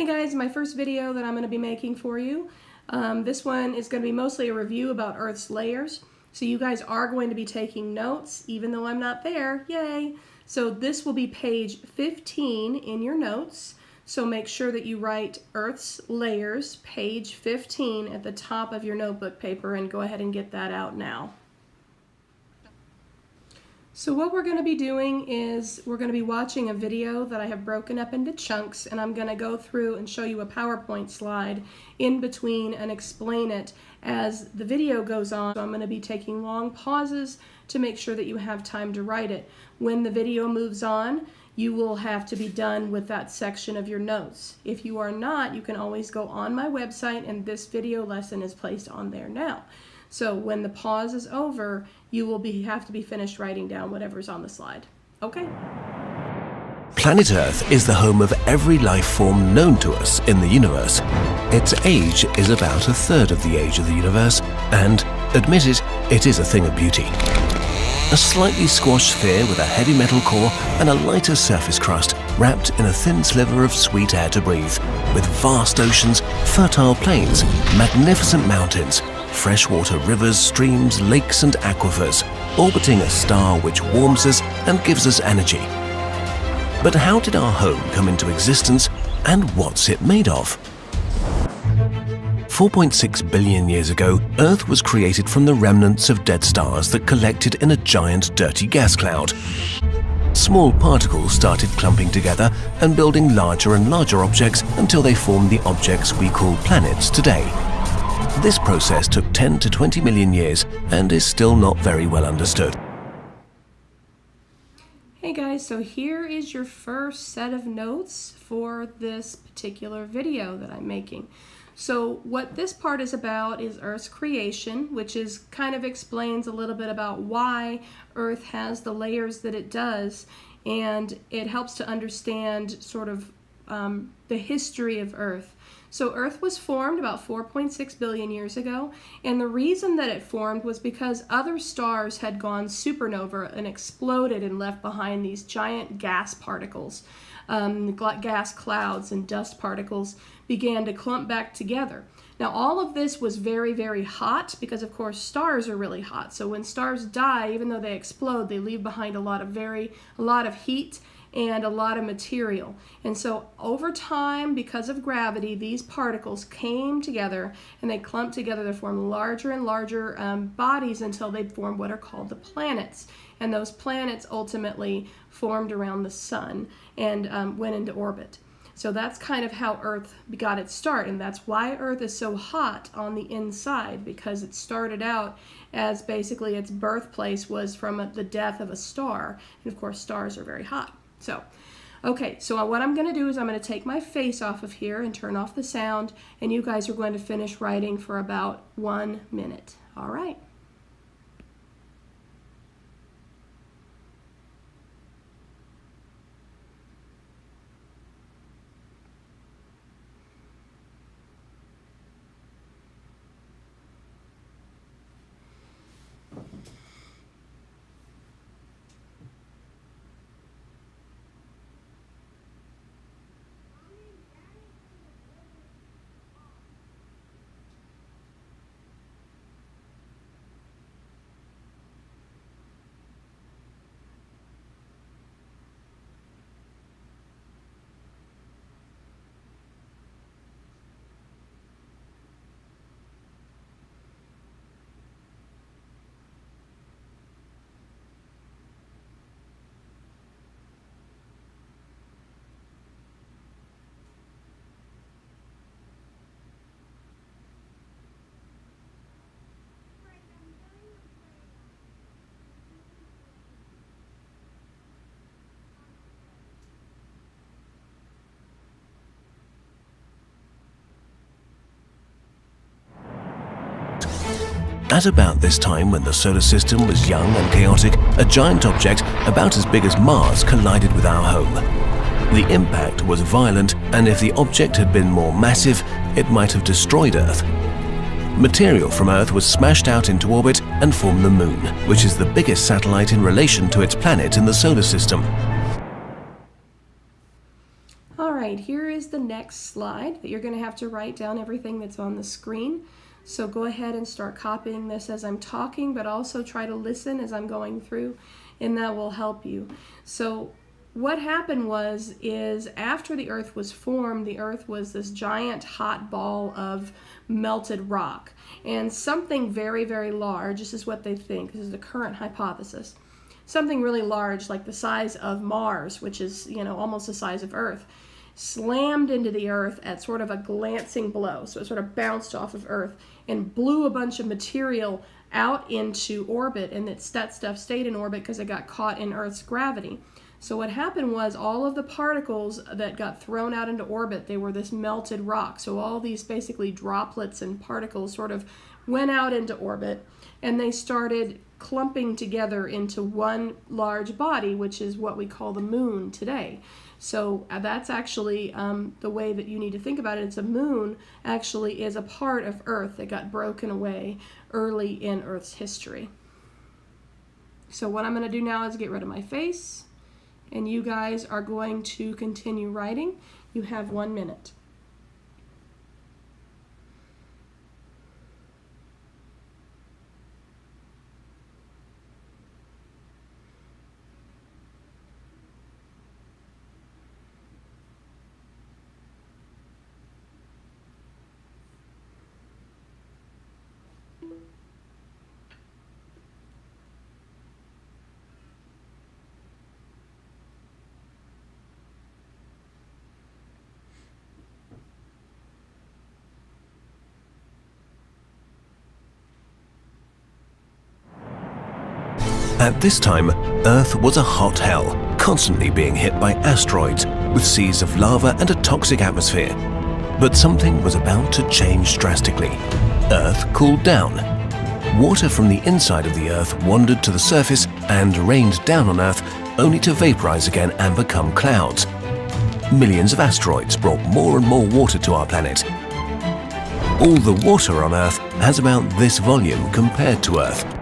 Hey guys, my first video that I'm going to be making for you. This one is going to be mostly a review about Earth's layers. So you guys are going to be taking notes, even though I'm not there. Yay! So this will be page 15 in your notes. So make sure that you write Earth's layers, page 15 at the top of your notebook paper, and go ahead and get that out now. So what we're going to be doing is we're going to be watching a video that I have broken up into chunks, and I'm going to go through and show you a PowerPoint slide in between and explain it as the video goes on. So I'm going to be taking long pauses to make sure that you have time to write it. When the video moves on, you will have to be done with that section of your notes. If you are not, you can always go on my website, and this video lesson is placed on there now. So when the pause is over, you will have to be finished writing down whatever's on the slide. Okay? Planet Earth is the home of every life form known to us in the universe. Its age is about a third of the age of the universe, and, admit it, it is a thing of beauty. A slightly squashed sphere with a heavy metal core and a lighter surface crust wrapped in a thin sliver of sweet air to breathe, with vast oceans, fertile plains, magnificent mountains, freshwater rivers, streams, lakes and aquifers, orbiting a star which warms us and gives us energy. But how did our home come into existence, and what's it made of? 4.6 billion years ago, Earth was created from the remnants of dead stars that collected in a giant dirty gas cloud. Small particles started clumping together and building larger and larger objects until they formed the objects we call planets today. This process took 10 to 20 million years and is still not very well understood. Hey guys, so here is your first set of notes for this particular video that I'm making. So what this part is about is Earth's creation, which is kind of explains a little bit about why Earth has the layers that it does, and it helps to understand sort of the history of Earth. So Earth was formed about 4.6 billion years ago, and the reason that it formed was because other stars had gone supernova and exploded and left behind these giant gas particles. Gas clouds and dust particles began to clump back together. Now all of this was very, very hot because of course stars are really hot. So when stars die, even though they explode, they leave behind a lot of heat and a lot of material. And so over time, because of gravity, these particles came together and they clumped together to form larger and larger bodies until they formed what are called the planets. And those planets ultimately formed around the sun and went into orbit. So that's kind of how Earth got its start, and that's why Earth is so hot on the inside, because it started out as basically its birthplace was from the death of a star, and of course stars are very hot. So, okay, so what I'm going to do is I'm going to take my face off of here and turn off the sound, and you guys are going to finish writing for about 1 minute. All right. At about this time, when the solar system was young and chaotic, a giant object about as big as Mars collided with our home. The impact was violent, and if the object had been more massive, it might have destroyed Earth. Material from Earth was smashed out into orbit and formed the Moon, which is the biggest satellite in relation to its planet in the solar system. All right, here is the next slide that you're going to have to write down everything that's on the screen. So go ahead and start copying this as I'm talking, but also try to listen as I'm going through, and that will help you. So what happened is after the Earth was formed, the Earth was this giant hot ball of melted rock. And something very, very large, this is what they think, this is the current hypothesis, something really large like the size of Mars, which is, almost the size of Earth, slammed into the Earth at sort of a glancing blow. So it sort of bounced off of Earth and blew a bunch of material out into orbit, and that stuff stayed in orbit because it got caught in Earth's gravity. So what happened was all of the particles that got thrown out into orbit, they were this melted rock. So all these basically droplets and particles sort of went out into orbit, and they started clumping together into one large body, which is what we call the moon today. So that's actually the way that you need to think about it. It's a moon actually is a part of Earth that got broken away early in Earth's history. So what I'm going to do now is get rid of my face, and you guys are going to continue writing. You have 1 minute. At this time, Earth was a hot hell, constantly being hit by asteroids, with seas of lava and a toxic atmosphere. But something was about to change drastically. Earth cooled down. Water from the inside of the Earth wandered to the surface and rained down on Earth, only to vaporize again and become clouds. Millions of asteroids brought more and more water to our planet. All the water on Earth has about this volume compared to Earth.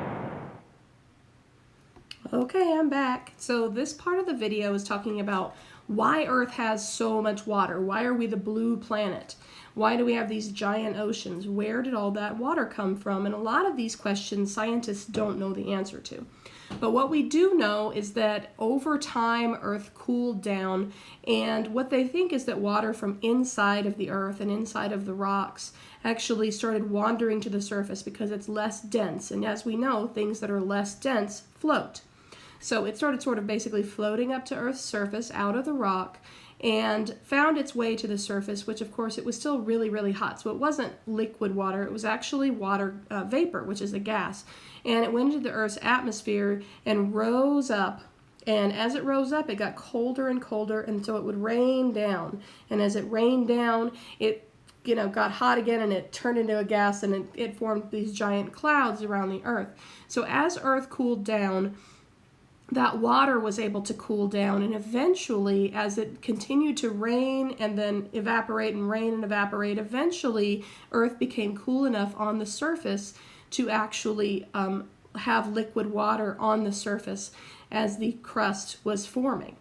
Okay, I'm back. So this part of the video is talking about why Earth has so much water. Why are we the blue planet? Why do we have these giant oceans? Where did all that water come from? And a lot of these questions scientists don't know the answer to. But what we do know is that over time Earth cooled down, and what they think is that water from inside of the Earth and inside of the rocks actually started wandering to the surface because it's less dense. And as we know, things that are less dense float. So it started sort of basically floating up to Earth's surface out of the rock and found its way to the surface, which of course it was still really, really hot. So it wasn't liquid water, it was actually water vapor, which is a gas. And it went into the Earth's atmosphere and rose up. And as it rose up, it got colder and colder, and so it would rain down. And as it rained down, it got hot again, and it turned into a gas, and it formed these giant clouds around the Earth. So as Earth cooled down, that water was able to cool down, and eventually, as it continued to rain and then evaporate and rain and evaporate, eventually Earth became cool enough on the surface to actually have liquid water on the surface as the crust was forming.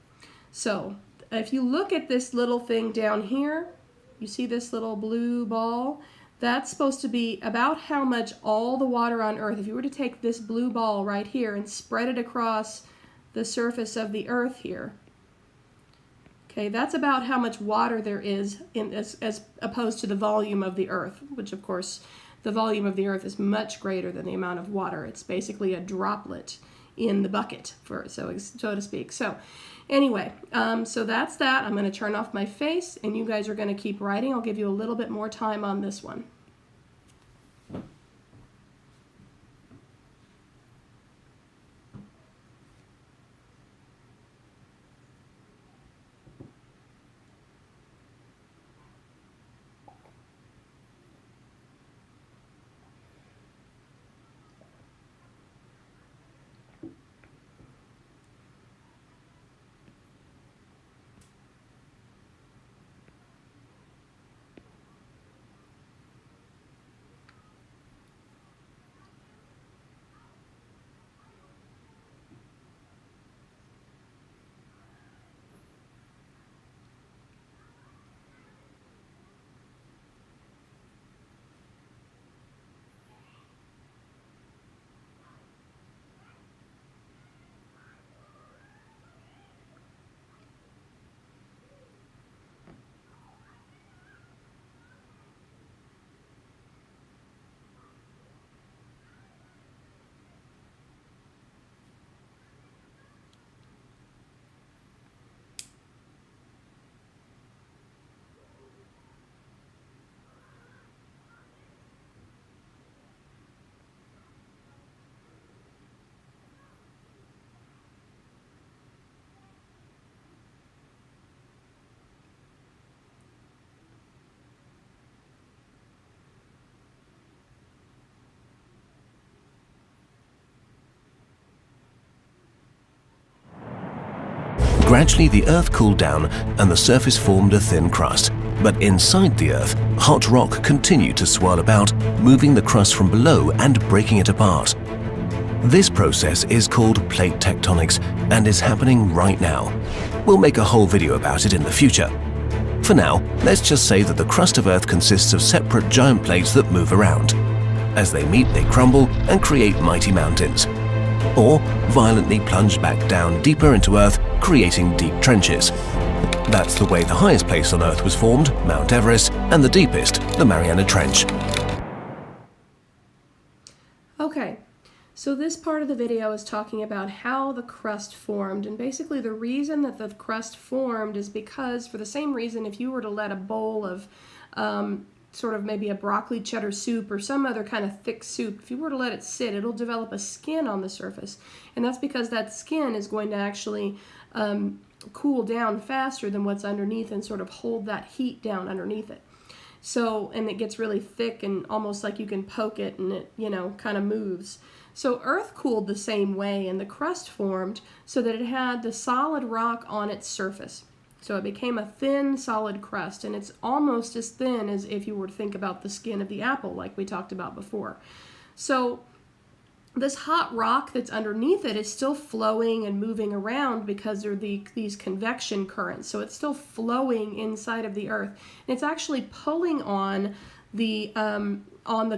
So if you look at this little thing down here, you see this little blue ball? That's supposed to be about how much all the water on Earth, if you were to take this blue ball right here and spread it across the surface of the Earth here. Okay, that's about how much water there is as opposed to the volume of the Earth, which of course the volume of the Earth is much greater than the amount of water. It's basically a droplet in the bucket, so to speak. So anyway, so that's that. I'm going to turn off my face, and you guys are going to keep writing. I'll give you a little bit more time on this one. Gradually, the Earth cooled down and the surface formed a thin crust. But inside the Earth, hot rock continued to swirl about, moving the crust from below and breaking it apart. This process is called plate tectonics and is happening right now. We'll make a whole video about it in the future. For now, let's just say that the crust of Earth consists of separate giant plates that move around. As they meet, they crumble and create mighty mountains, or violently plunge back down deeper into Earth, creating deep trenches. That's the way the highest place on Earth was formed, Mount Everest, and the deepest, the Mariana Trench. Okay, so this part of the video is talking about how the crust formed, and basically the reason that the crust formed is because, for the same reason, if you were to let a bowl of sort of maybe a broccoli cheddar soup or some other kind of thick soup, if you were to let it sit, it'll develop a skin on the surface, and that's because that skin is going to actually cool down faster than what's underneath and sort of hold that heat down underneath it. So, and it gets really thick and almost like you can poke it and it, kind of moves. So Earth cooled the same way, and the crust formed so that it had the solid rock on its surface. So it became a thin, solid crust, and it's almost as thin as if you were to think about the skin of the apple, like we talked about before. So this hot rock that's underneath it is still flowing and moving around because there are these convection currents. So it's still flowing inside of the Earth. And it's actually pulling on the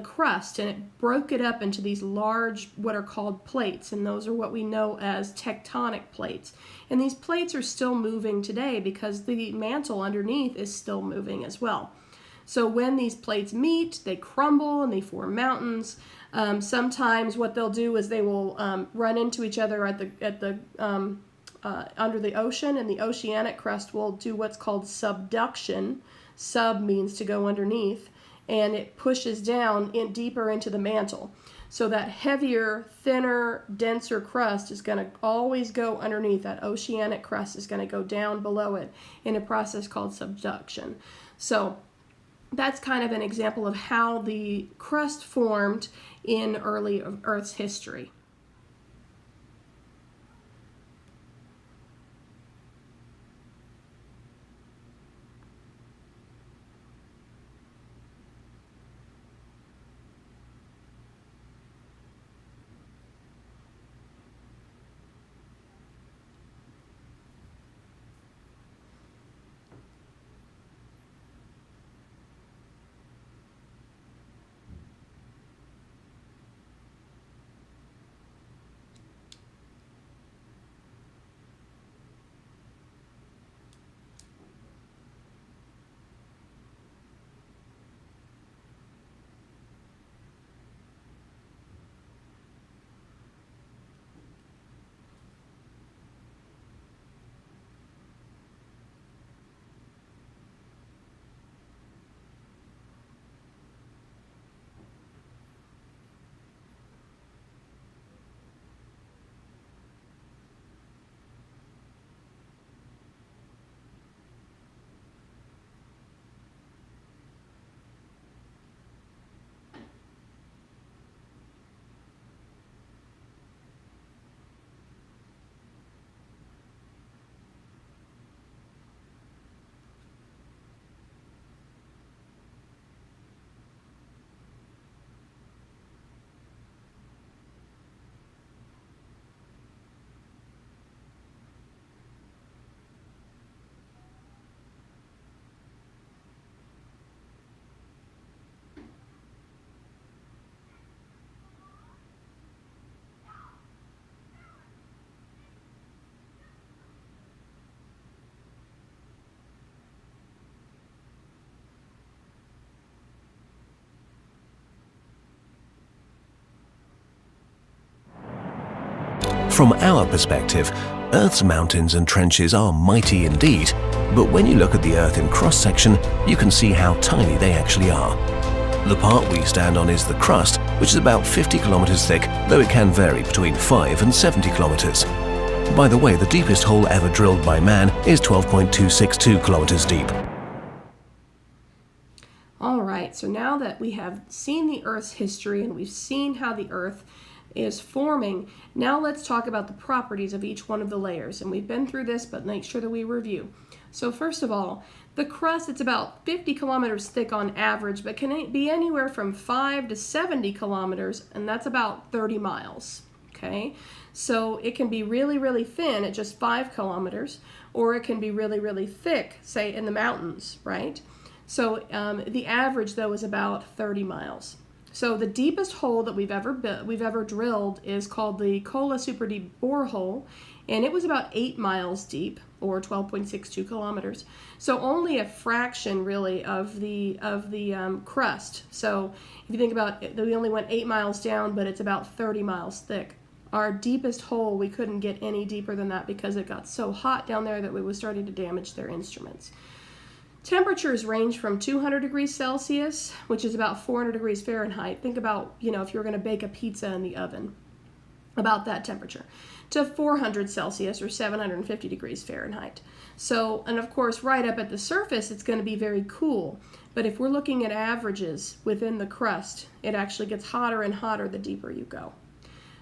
crust, and it broke it up into these large, what are called plates, and those are what we know as tectonic plates. And these plates are still moving today because the mantle underneath is still moving as well. So when these plates meet, they crumble and they form mountains. Sometimes what they'll do is they will run into each other under the ocean, and the oceanic crust will do what's called subduction. Sub means to go underneath, and it pushes down deeper into the mantle. So that heavier, thinner, denser crust is going to always go underneath. That oceanic crust is going to go down below it in a process called subduction. So that's kind of an example of how the crust formed in early Earth's history. From our perspective, Earth's mountains and trenches are mighty indeed, but when you look at the Earth in cross-section, you can see how tiny they actually are. The part we stand on is the crust, which is about 50 kilometers thick, though it can vary between 5 and 70 kilometers. By the way, the deepest hole ever drilled by man is 12.262 kilometers deep. All right, so now that we have seen the Earth's history and we've seen how the Earth is forming. Now let's talk about the properties of each one of the layers. And we've been through this, but make sure that we review. So first of all, the crust, it's about 50 kilometers thick on average, but can be anywhere from 5 to 70 kilometers, and that's about 30 miles. Okay, so it can be really, really thin at just 5 kilometers, or it can be really, really thick, say in the mountains, right? So the average, though, is about 30 miles. So the deepest hole that we've ever drilled is called the Kola Super Deep Borehole, and it was about 8 miles deep, or 12.62 kilometers. So only a fraction, really, of the crust. So if you think about it, we only went 8 miles down, but it's about 30 miles thick. Our deepest hole, we couldn't get any deeper than that because it got so hot down there that we were starting to damage their instruments. Temperatures range from 200 degrees Celsius, which is about 400 degrees Fahrenheit. Think about, if you're going to bake a pizza in the oven, about that temperature, to 400 Celsius or 750 degrees Fahrenheit. So, and of course, right up at the surface, it's going to be very cool. But if we're looking at averages within the crust, it actually gets hotter and hotter the deeper you go.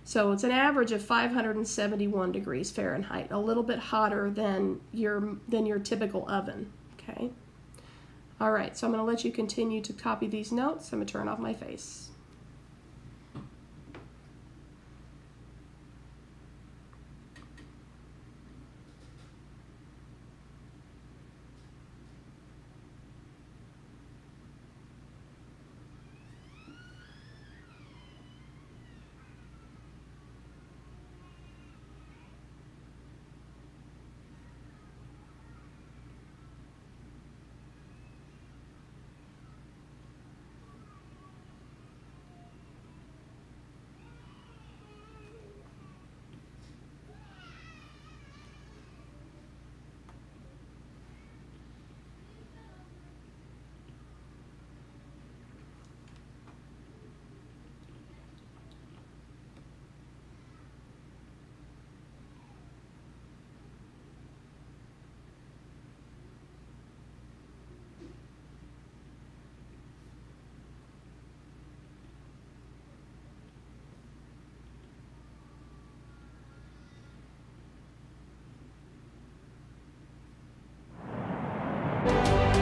So it's an average of 571 degrees Fahrenheit, a little bit hotter than your typical oven. Okay. All right, so I'm going to let you continue to copy these notes. I'm going to turn off my face.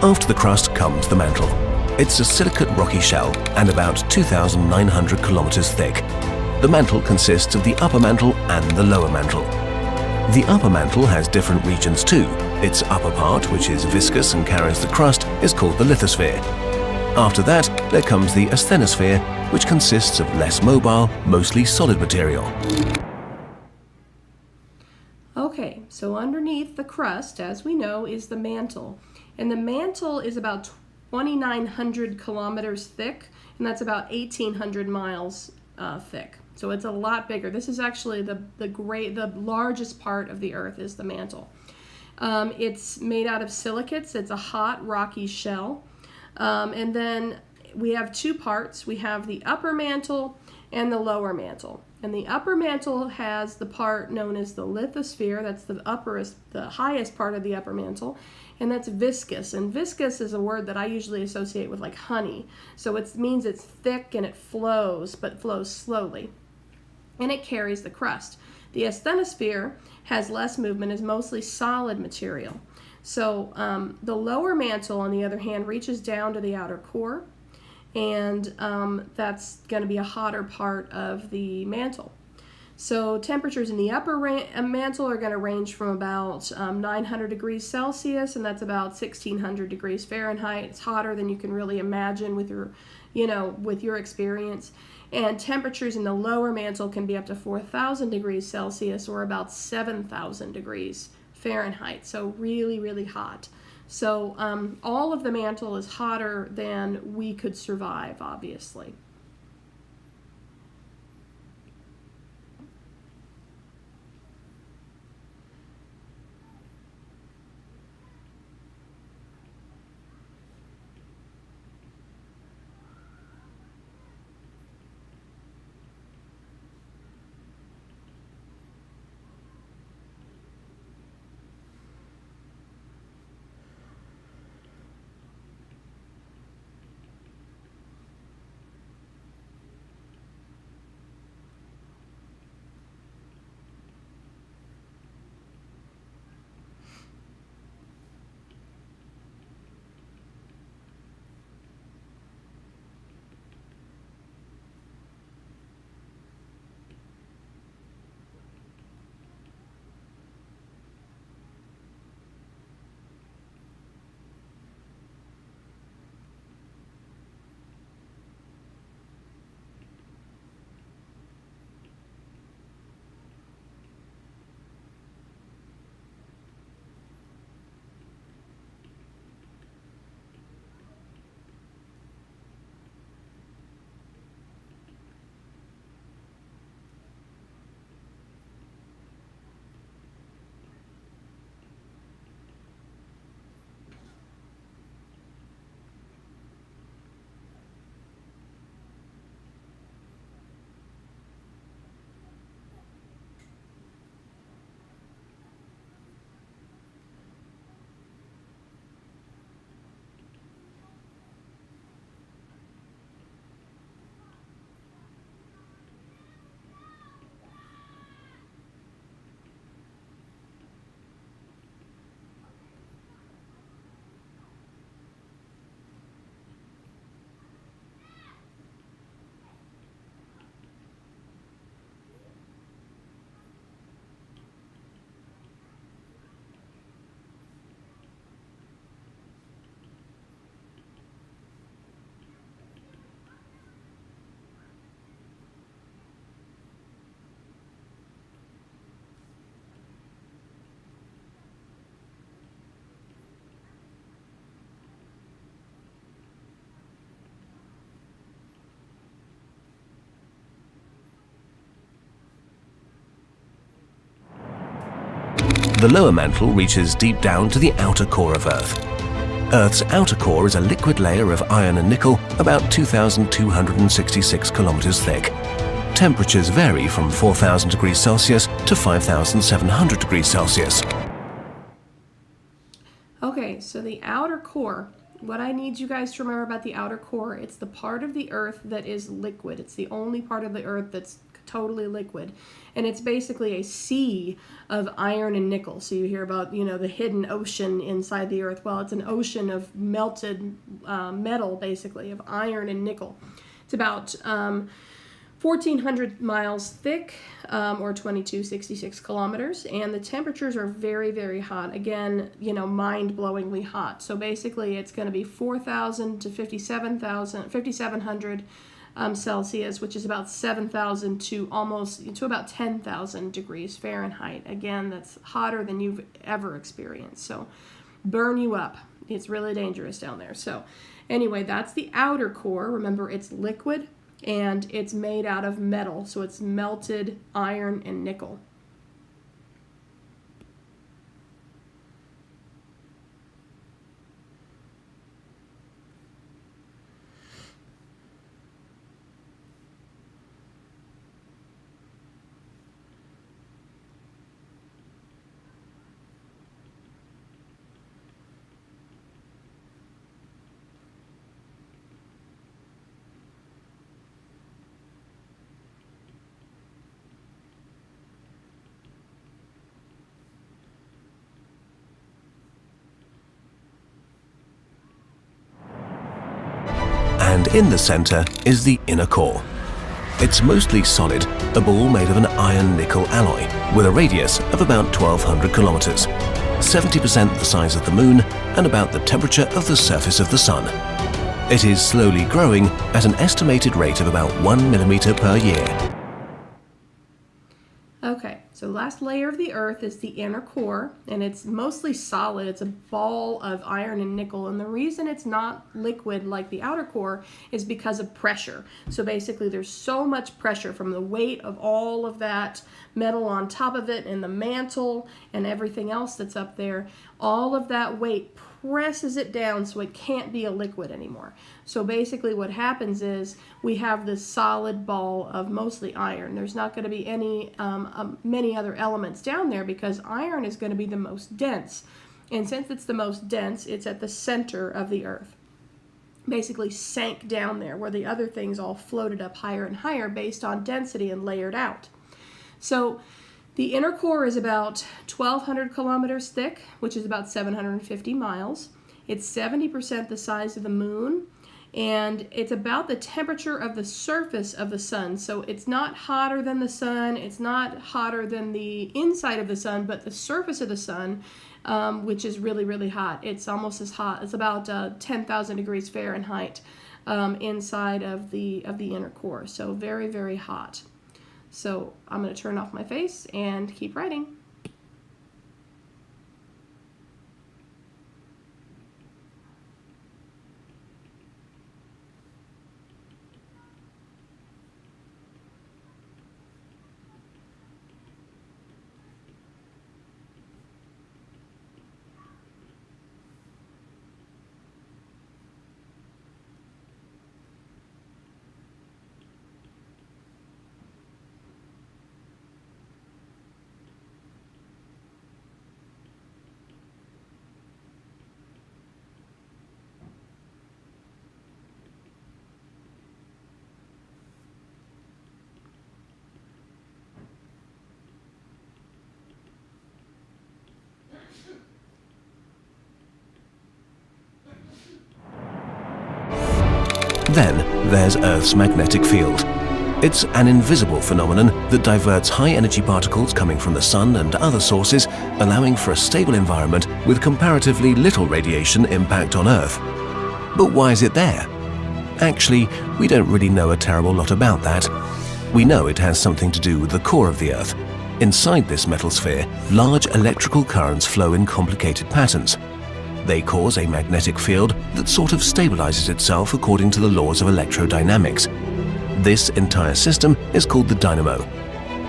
After the crust comes the mantle. It's a silicate rocky shell and about 2,900 kilometers thick. The mantle consists of the upper mantle and the lower mantle. The upper mantle has different regions too. Its upper part, which is viscous and carries the crust, is called the lithosphere. After that, there comes the asthenosphere, which consists of less mobile, mostly solid material. Okay, so underneath the crust, as we know, is the mantle. And the mantle is about 2,900 kilometers thick, and that's about 1,800 miles thick. So it's a lot bigger. This is actually the largest part of the Earth is the mantle. It's made out of silicates. It's a hot, rocky shell. And then we have two parts. We have the upper mantle and the lower mantle. And the upper mantle has the part known as the lithosphere. That's the highest part of the upper mantle. And that's viscous. And viscous is a word that I usually associate with like honey. So it means it's thick and it flows, but flows slowly. And it carries the crust. The asthenosphere has less movement, is mostly solid material. So the lower mantle, on the other hand, reaches down to the outer core, and that's going to be a hotter part of the mantle. So temperatures in the upper mantle are going to range from about 900 degrees Celsius, and that's about 1,600 degrees Fahrenheit. It's hotter than you can really imagine with your experience. And temperatures in the lower mantle can be up to 4,000 degrees Celsius, or about 7,000 degrees Fahrenheit. So really, really hot. So all of the mantle is hotter than we could survive, obviously. The lower mantle reaches deep down to the outer core of Earth. Earth's outer core is a liquid layer of iron and nickel about 2,266 kilometers thick. Temperatures vary from 4,000 degrees Celsius to 5,700 degrees Celsius. Okay, so the outer core. What I need you guys to remember about the outer core, it's the part of the Earth that is liquid. It's the only part of the Earth that's totally liquid. And it's basically a sea of iron and nickel. So you hear about, the hidden ocean inside the Earth. Well, it's an ocean of melted metal, basically, of iron and nickel. It's about 1,400 miles thick, or 2,266 kilometers, and the temperatures are very, very hot. Again, mind-blowingly hot. So basically, it's going to be 4,000 to 5,700 Celsius, which is about 7,000 to about 10,000 degrees Fahrenheit. Again, that's hotter than you've ever experienced. So burn you up. It's really dangerous down there. So anyway, that's the outer core. Remember, it's liquid and it's made out of metal. So it's melted iron and nickel. And in the center is the inner core. It's mostly solid, a ball made of an iron-nickel alloy with a radius of about 1,200 kilometers, 70% the size of the Moon and about the temperature of the surface of the Sun. It is slowly growing at an estimated rate of about 1 millimeter per year. Okay, so the last layer of the Earth is the inner core, and it's mostly solid. It's a ball of iron and nickel, and the reason it's not liquid like the outer core is because of pressure. So basically there's so much pressure from the weight of all of that metal on top of it and the mantle and everything else that's up there. All of that weight presses it down so it can't be a liquid anymore. So basically what happens is we have this solid ball of mostly iron. There's not going to be any many other elements down there because iron is going to be the most dense. And since it's the most dense, it's at the center of the Earth. Basically sank down there where the other things all floated up higher and higher based on density and layered out. So the inner core is about 1,200 kilometers thick, which is about 750 miles. It's 70% the size of the Moon, and it's about the temperature of the surface of the Sun. So it's not hotter than the Sun, it's not hotter than the inside of the Sun, but the surface of the Sun, which is really, really hot. It's almost as hot. It's about 10,000 degrees Fahrenheit inside of the inner core. So very, very hot. So I'm going to turn off my face and keep writing. Then there's Earth's magnetic field. It's an invisible phenomenon that diverts high-energy particles coming from the Sun and other sources, allowing for a stable environment with comparatively little radiation impact on Earth. But why is it there? Actually, we don't really know a terrible lot about that. We know it has something to do with the core of the Earth. Inside this metal sphere, large electrical currents flow in complicated patterns. They cause a magnetic field that sort of stabilizes itself according to the laws of electrodynamics. This entire system is called the dynamo.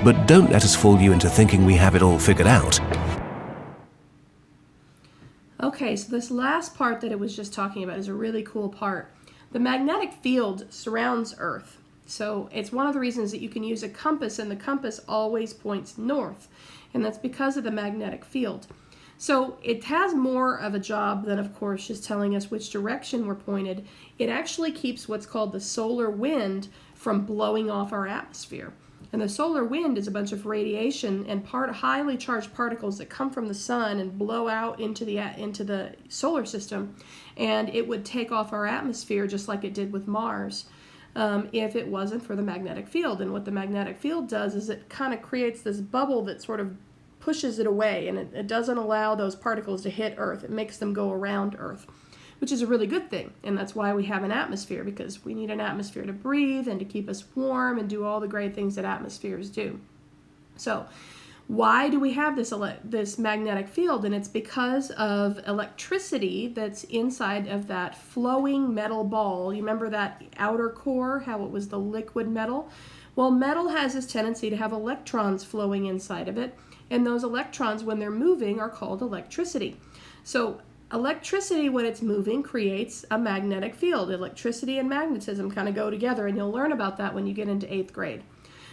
But don't let us fool you into thinking we have it all figured out. Okay, so this last part that it was just talking about is a really cool part. The magnetic field surrounds Earth. So it's one of the reasons that you can use a compass, and the compass always points north. And that's because of the magnetic field. So it has more of a job than, of course, just telling us which direction we're pointed. It actually keeps what's called the solar wind from blowing off our atmosphere. And the solar wind is a bunch of radiation and highly charged particles that come from the sun and blow out into the solar system, and it would take off our atmosphere just like it did with Mars if it wasn't for the magnetic field. And what the magnetic field does is it kind of creates this bubble that sort of pushes it away, and it doesn't allow those particles to hit Earth. It makes them go around Earth, which is a really good thing. And that's why we have an atmosphere, because we need an atmosphere to breathe and to keep us warm and do all the great things that atmospheres do. So why do we have this magnetic field? And it's because of electricity that's inside of that flowing metal ball. You remember that outer core, how it was the liquid metal? Well, metal has this tendency to have electrons flowing inside of it, and those electrons, when they're moving, are called electricity. So electricity, when it's moving, creates a magnetic field. Electricity and magnetism kind of go together, and you'll learn about that when you get into 8th grade.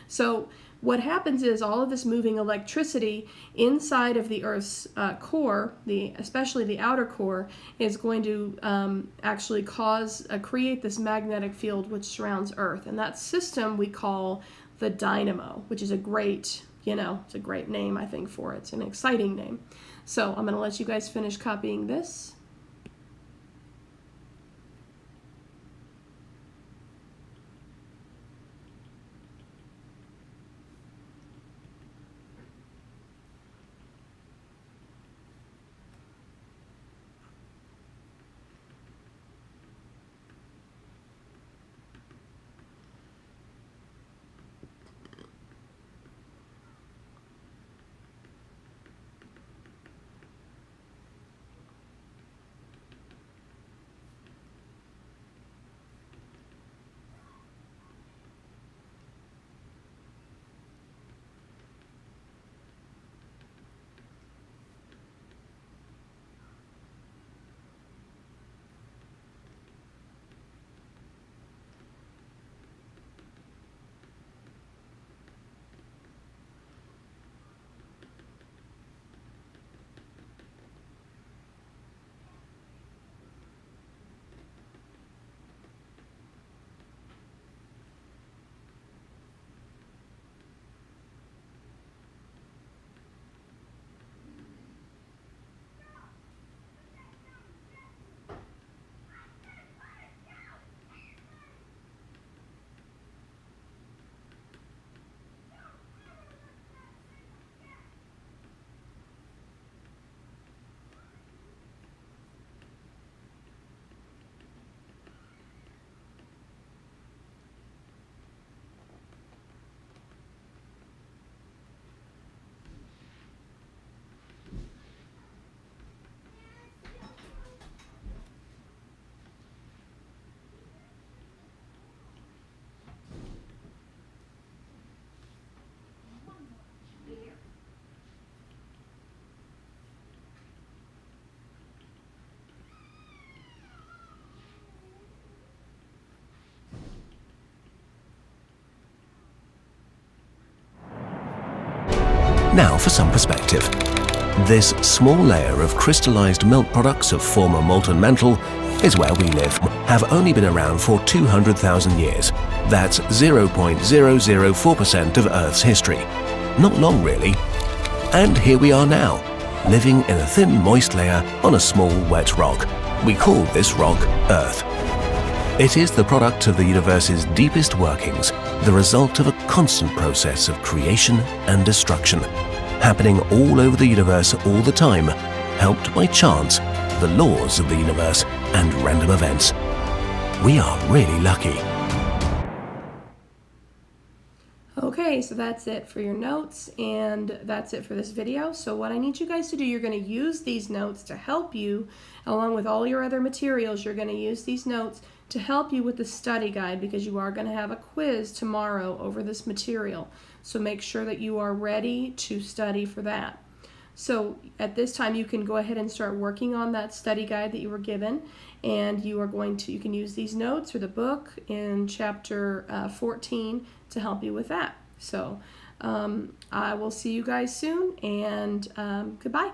So what happens is all of this moving electricity inside of the Earth's core, especially the outer core, is going to actually create this magnetic field which surrounds Earth. And that system we call the dynamo, which is a great, it's a great name, I think, for it. It's an exciting name. So I'm going to let you guys finish copying this. Now for some perspective. This small layer of crystallized melt products of former molten mantle is where we live, have only been around for 200,000 years. That's 0.004% of Earth's history. Not long, really. And here we are now, living in a thin, moist layer on a small, wet rock. We call this rock Earth. It is the product of the universe's deepest workings, the result of a constant process of creation and destruction, happening all over the universe all the time, helped by chance, the laws of the universe, and random events. We are really lucky. Okay, so that's it for your notes, and that's it for this video. So what I need you guys to do, you're going to use these notes to help you, along with all your other materials. You're going to use these notes to help you with the study guide, because you are going to have a quiz tomorrow over this material. So make sure that you are ready to study for that. So at this time you can go ahead and start working on that study guide that you were given, and you can use these notes or the book in chapter 14 to help you with that. So I will see you guys soon, and goodbye.